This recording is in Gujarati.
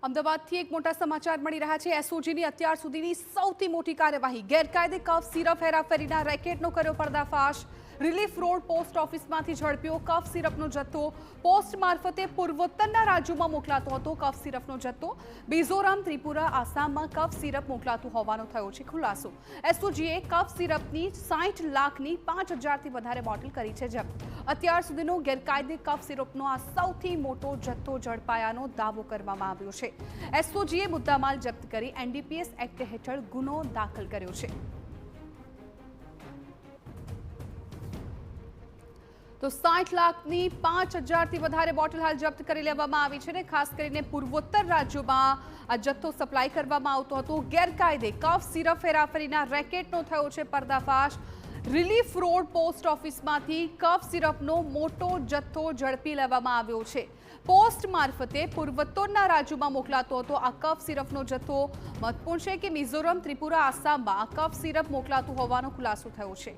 અમદાવાદથી એક મોટા સમાચાર મળી રહ્યા છે। એસઓજીની અત્યાર સુધીની સૌથી મોટી કાર્યવાહી ગેરકાયદે કફ સિરપ હેરાફેરીના રેકેટનો કર્યો પર્દાફાશ। રિલીફ રોડ પોસ્ટ ઓફિસમાંથી ઝડપ્યો કફ સિરપનો જથ્થો। પોસ્ટ મારફતે પૂર્વોત્તરના રાજ્યોમાં મોકલાતો હતો કફ સિરપનો જથ્થો। મિઝોરમ, ત્રિપુરા, આસામમાં કફ સિરપ મોકલાતું હોવાનો થયો છે ખુલાસો। એસઓજીએ કફ સિરપની 60 લાખની 5000થી વધારે બોટલ કરી છે જપ્ત। અત્યાર સુધીનો ગેરકાયદે કફ સિરપનો આ સૌથી મોટો જથ્થો ઝડપાયાનો દાવો કરવામાં આવ્યો છે। એસઓજીએ મુદ્દામાલ જપ્ત કરી એનડીપીએસ એક્ટ હેઠળ ગુનો દાખલ કર્યો છે। તો 60 લાખની 5000થી વધારે બોટલ હાલ જપ્ત કરી લેવામાં આવી છે। ખાસ કરીને પૂર્વોત્તર રાજ્યોમાં આ જથ્થો સપ્લાય કરવામાં આવતો હતો। ગેરકાયદે કફ સિરપ હેરાફેરીના રેકેટનો થયો છે પર્દાફાશ। રિલીફ રોડ પોસ્ટ ઓફિસમાંથી કફ સિરપનો મોટો જથ્થો ઝડપી લેવામાં આવ્યો છે। પોસ્ટ મારફતે પૂર્વોત્તરના રાજ્યોમાં મોકલાતો હતો આ કફ સિરપનો જથ્થો। મહત્વપૂર્ણ છે કે મિઝોરમ, ત્રિપુરા, આસામમાં આ કફ સિરપ મોકલાતું હોવાનો ખુલાસો થયો છે।